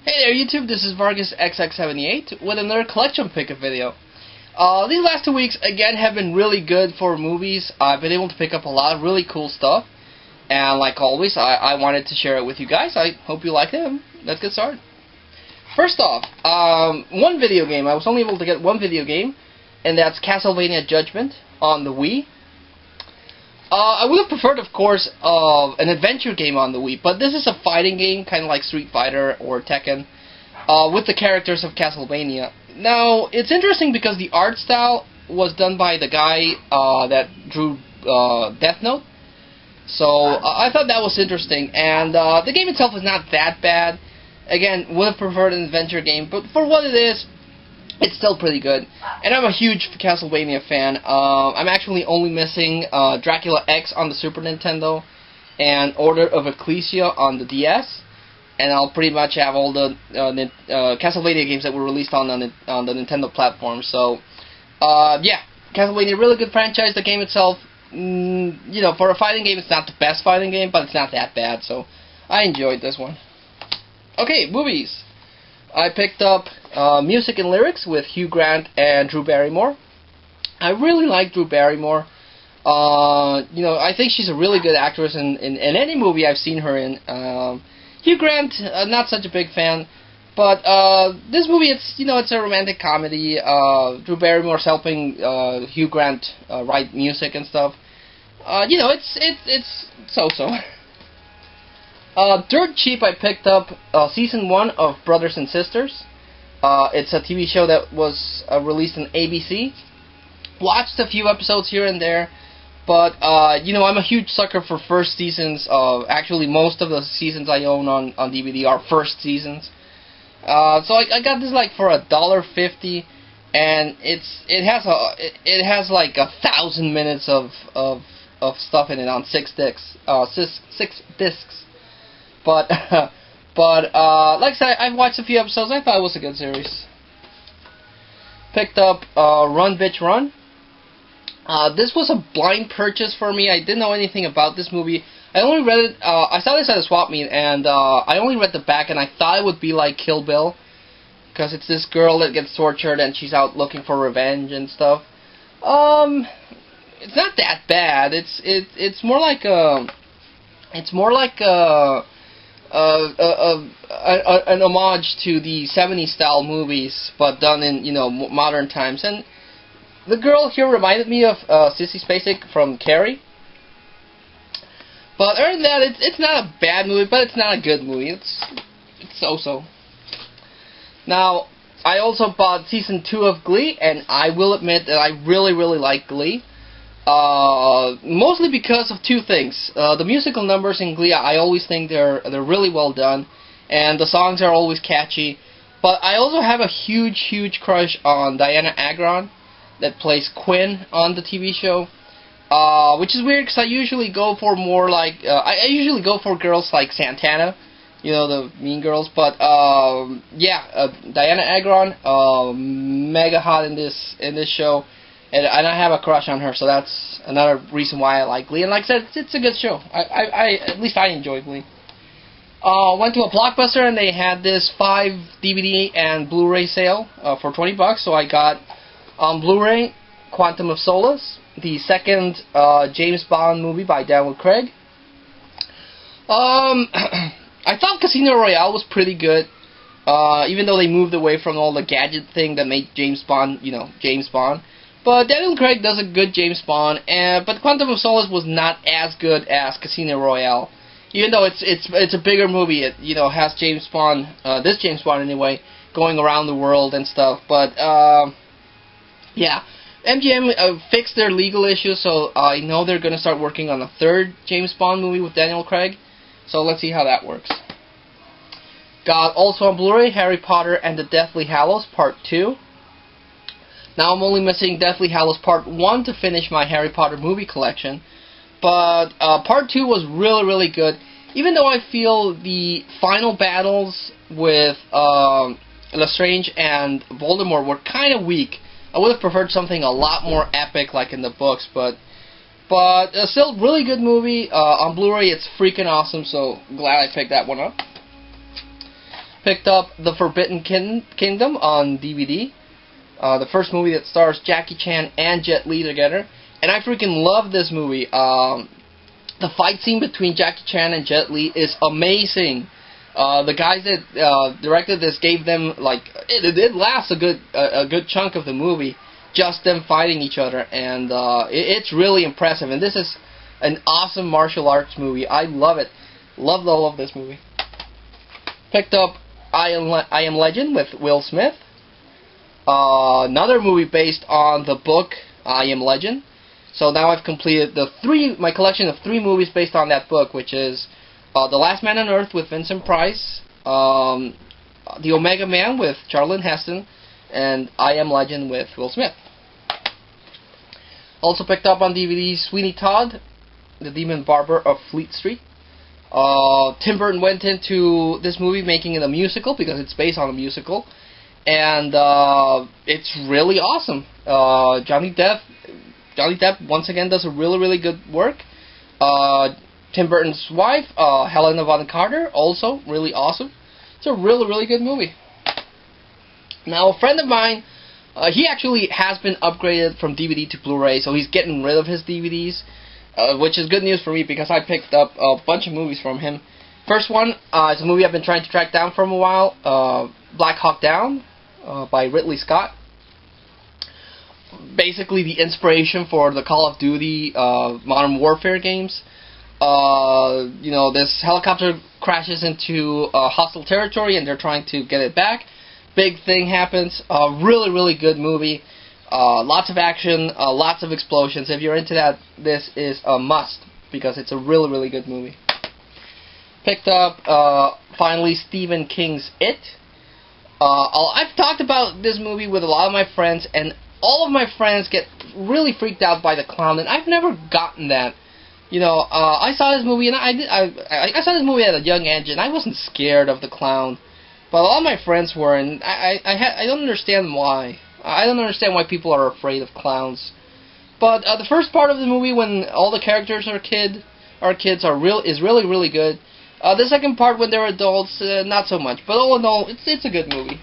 Hey there YouTube, this is Vargas XX78 with another collection pickup video. These last 2 weeks again have been really good for movies. I've been able to pick up a lot of really cool stuff, and like always I wanted to share it with you guys. I hope you like them. Let's get started. First off, one video game. I was only able to get one video game, and that's Castlevania Judgment on the Wii. I would have preferred, of course, an adventure game on the Wii, but this is a fighting game, kind of like Street Fighter or Tekken, with the characters of Castlevania. Now, it's interesting because the art style was done by the guy that drew Death Note, so I thought that was interesting, and the game itself is not that bad. Again, would have preferred an adventure game, but for what it is, it's still pretty good, and I'm a huge Castlevania fan. I'm actually only missing Dracula X on the Super Nintendo and Order of Ecclesia on the DS, and I'll pretty much have all the Castlevania games that were released on the Nintendo platform. So, yeah, Castlevania, really good franchise. The game itself, you know, for a fighting game, it's not the best fighting game, but it's not that bad, so I enjoyed this one. Okay, movies. I picked up Music and Lyrics with Hugh Grant and Drew Barrymore. I really like Drew Barrymore. You know, I think she's a really good actress in any movie I've seen her in. Hugh Grant, not such a big fan, but this movie, it's a romantic comedy. Drew Barrymore's helping Hugh Grant write music and stuff. You know, it's so-so. Dirt cheap, I picked up Season 1 of Brothers and Sisters. It's a TV show that was released on ABC. Watched a few episodes here and there, but, you know, I'm a huge sucker for first seasons. Actually, most of the seasons I own on DVD are first seasons. So I got this, like, for $1.50, and it has like 1,000 minutes of stuff in it on 6 discs. But, like I said, I've watched a few episodes. I thought it was a good series. Picked up Run, Bitch, Run. This was a blind purchase for me. I didn't know anything about this movie. I only read it, I saw this at a swap meet, and I only read the back, and I thought it would be like Kill Bill, because it's this girl that gets tortured, and she's out looking for revenge and stuff. It's not that bad. It's more like an homage to the 70s style movies, but done in, you know, modern times. And the girl here reminded me of Sissy Spacek from Carrie. But other than that, it's not a bad movie, but it's not a good movie. It's so-so. Now, I also bought Season 2 of Glee, and I will admit that I really like Glee. Mostly because of two things. The musical numbers in Glee, I always think they're really well done, and the songs are always catchy. But I also have a huge crush on Diana Agron, that plays Quinn on the TV show. Which is weird because I usually go for more like I usually go for girls like Santana, you know, the Mean Girls. But yeah, Diana Agron, mega hot in this show. And I have a crush on her, so that's another reason why I like Glee. And like I said, it's a good show. At least I enjoy Glee. Went to a Blockbuster, and they had this 5 DVD and Blu-ray sale for $20. So I got on Blu-ray Quantum of Solace, the second James Bond movie by Daniel Craig. I thought Casino Royale was pretty good, even though they moved away from all the gadget thing that made James Bond, you know, James Bond. But Daniel Craig does a good James Bond, but Quantum of Solace was not as good as Casino Royale. Even though it's a bigger movie, it, you know, has James Bond, this James Bond anyway, going around the world and stuff. But yeah, MGM fixed their legal issues, so I know they're gonna start working on a third James Bond movie with Daniel Craig. So let's see how that works. Got also on Blu-ray Harry Potter and the Deathly Hallows Part 2. Now I'm only missing Deathly Hallows Part 1 to finish my Harry Potter movie collection. But Part 2 was really good. Even though I feel the final battles with Lestrange and Voldemort were kind of weak. I would have preferred something a lot more epic like in the books. But still, really good movie. On Blu-ray, it's freaking awesome, so glad I picked that one up. Picked up The Forbidden Kingdom on DVD. The first movie that stars Jackie Chan and Jet Li together. And I freaking love this movie. The fight scene between Jackie Chan and Jet Li is amazing. The guys that directed this gave them, like, it did last a good chunk of the movie, just them fighting each other, and it's really impressive. And this is an awesome martial arts movie. I love it. Loved all of this movie. Picked up I Am Legend with Will Smith. Another movie based on the book I Am Legend. So now I've completed my collection of 3 movies based on that book, which is The Last Man on Earth with Vincent Price, The Omega Man with Charlton Heston, and I Am Legend with Will Smith. Also picked up on DVD Sweeney Todd, The Demon Barber of Fleet Street. Tim Burton went into this movie making it a musical because it's based on a musical, and it's really awesome. Johnny Depp once again does a really good work. Tim Burton's wife, Helena Bonham Carter, also really awesome. It's a really good movie. Now, a friend of mine, he actually has been upgraded from DVD to Blu-ray, so he's getting rid of his DVDs, which is good news for me because I picked up a bunch of movies from him. First one is a movie I've been trying to track down for a while, Black Hawk Down by Ridley Scott. Basically the inspiration for the Call of Duty Modern Warfare games. This helicopter crashes into hostile territory and they're trying to get it back. Big thing happens. Really good movie. Lots of action, lots of explosions. If you're into that, this is a must because it's a really good movie. Picked up finally Stephen King's It. I've talked about this movie with a lot of my friends, and all of my friends get really freaked out by the clown, and I've never gotten that. I saw this movie, and I saw this movie at a young age, and I wasn't scared of the clown, but a lot of my friends were, and I don't understand why. I don't understand why people are afraid of clowns. But the first part of the movie, when all the characters are kids, is really good. The second part, when they're adults, not so much. But all in all, it's a good movie.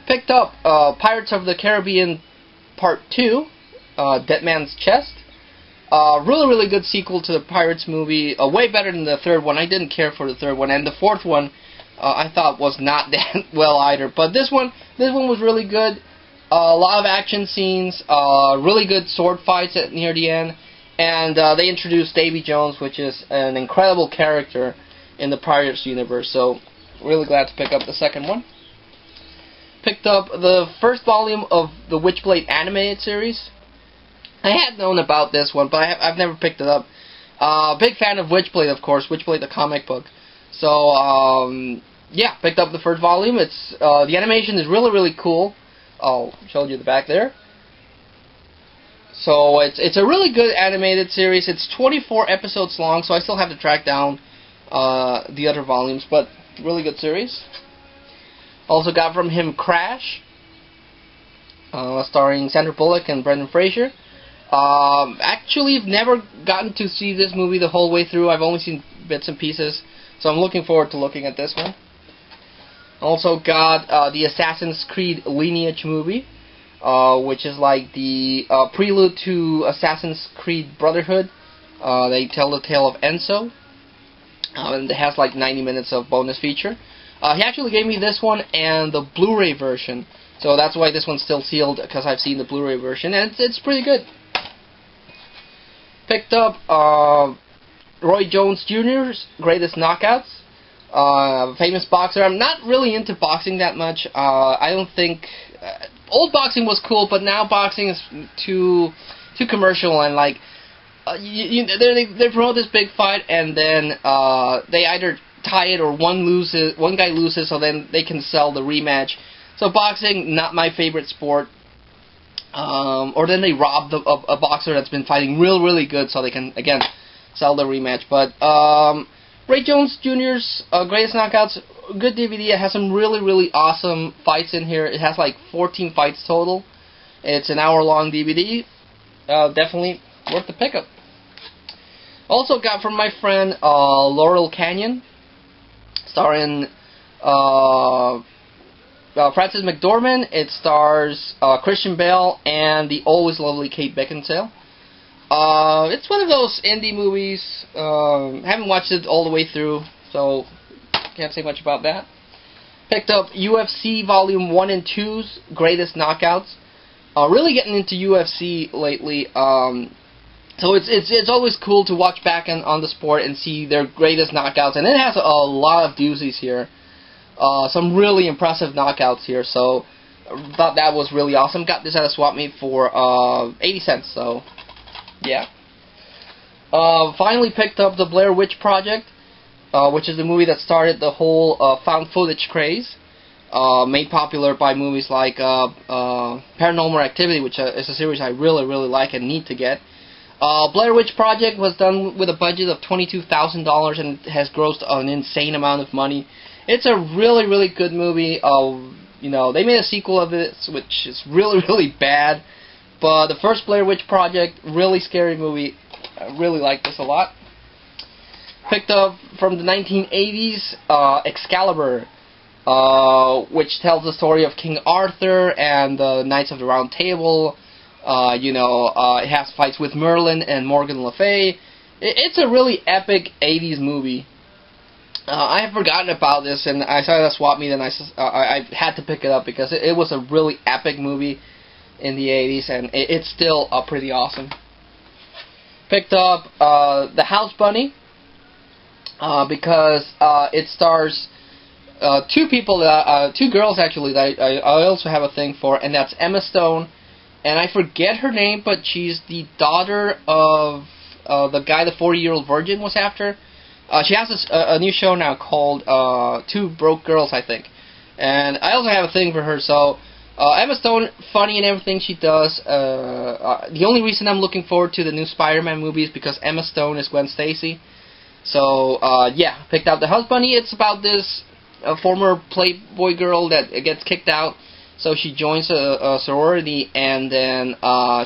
Picked up Pirates of the Caribbean Part 2, Dead Man's Chest. Really good sequel to the Pirates movie. Way better than the third one. I didn't care for the third one. And the fourth one, I thought was not that well either. But this one was really good. A lot of action scenes. Really good sword fights near the end. And they introduced Davy Jones, which is an incredible character in the Pirates universe. So, really glad to pick up the second one. Picked up the first volume of the Witchblade animated series. I had known about this one, but I've never picked it up. Big fan of Witchblade, of course. Witchblade, the comic book. So, yeah, picked up the first volume. It's the animation is really cool. I'll show you the back there. So it's a really good animated series. It's 24 episodes long, so I still have to track down the other volumes, but really good series. Also got from him Crash, starring Sandra Bullock and Brendan Fraser. Actually, I've never gotten to see this movie the whole way through. I've only seen bits and pieces, so I'm looking forward to looking at this one. Also got the Assassin's Creed Lineage movie, which is like the prelude to Assassin's Creed Brotherhood. They tell the tale of Enzo, and it has like 90 minutes of bonus feature. He actually gave me this one and the Blu-ray version, so that's why this one's still sealed, because I've seen the Blu-ray version, and it's pretty good. Picked up Roy Jones Jr.'s Greatest Knockouts. Famous boxer. I'm not really into boxing that much. I don't think... old boxing was cool, but now boxing is too commercial, and like... they promote this big fight, and then they either tie it or one guy loses, so then they can sell the rematch. So boxing, not my favorite sport. Or then they rob a boxer that's been fighting really good, so they can again sell the rematch. But Roy Jones Jr.'s Greatest Knockouts, good DVD. It has some really awesome fights in here. It has like 14 fights total. It's an hour-long DVD. Definitely worth the pickup. Also got from my friend Laurel Canyon, starring Frances McDormand. It stars Christian Bale and the always lovely Kate Beckinsale. It's one of those indie movies. Haven't watched it all the way through, so can't say much about that. Picked up UFC Volume 1 and 2's Greatest Knockouts. Really getting into UFC lately. So it's always cool to watch back on the sport and see their greatest knockouts, and it has a lot of doozies here. Some really impressive knockouts here, so thought that was really awesome. Got this at a swap meet for 80 cents, so yeah. Finally picked up the Blair Witch Project, which is the movie that started the whole found footage craze, made popular by movies like Paranormal Activity, which is a series I really like and need to get. Blair Witch Project was done with a budget of $22,000 and has grossed an insane amount of money. It's a really good movie. You know, they made a sequel of it, which is really bad. But the first Blair Witch Project, really scary movie. I really like this a lot. Picked up from the 1980s, Excalibur, which tells the story of King Arthur and the Knights of the Round Table. It has fights with Merlin and Morgan Le Fay. It's a really epic 80s movie. I had forgotten about this, and I saw it at Swap Meet, and I had to pick it up because it was a really epic movie in the 80s, and it's still pretty awesome. Picked up The House Bunny because it stars two girls actually that I also have a thing for, and that's Emma Stone. And I forget her name, but she's the daughter of the guy the 40-Year-Old Virgin was after. She has a new show now called Two Broke Girls, I think. And I also have a thing for her, so Emma Stone, funny in everything she does. The only reason I'm looking forward to the new Spider-Man movie is because Emma Stone is Gwen Stacy. So, yeah, picked out The House Bunny. It's about this former Playboy girl that gets kicked out. So she joins a sorority, and then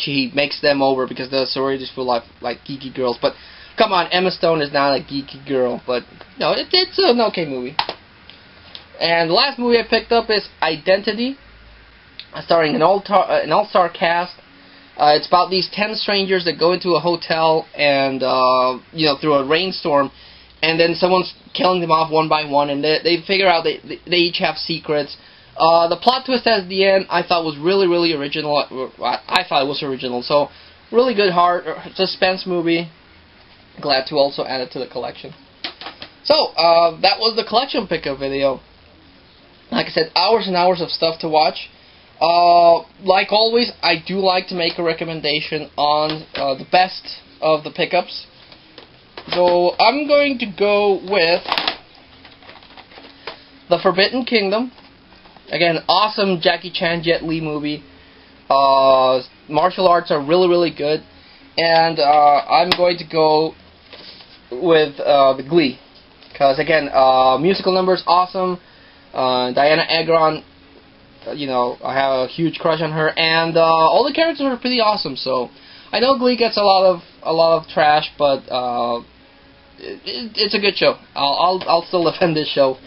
she makes them over because the sorority is full of like geeky girls. But come on, Emma Stone is not a geeky girl, but no, it's an okay movie. And the last movie I picked up is Identity, starring an all-star cast. It's about these 10 strangers that go into a hotel and through a rainstorm, and then someone's killing them off one by one, and they figure out they each have secrets. The plot twist at the end I thought was really original. I thought it was original. So, really good suspense movie. Glad to also add it to the collection. So, that was the collection pickup video. Like I said, hours and hours of stuff to watch. Like always, I do like to make a recommendation on the best of the pickups. So, I'm going to go with The Forbidden Kingdom. Again, awesome Jackie Chan, Jet Li movie. Martial arts are really good. And I'm going to go with the Glee. Because, again, musical numbers, awesome. Diana Agron, I have a huge crush on her. And all the characters are pretty awesome. So, I know Glee gets a lot of trash, but it's a good show. I'll still defend this show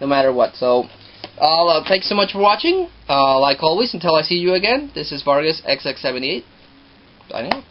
no matter what. So, thanks so much for watching. Like always, until I see you again, this is Vargas XX78. Signing off.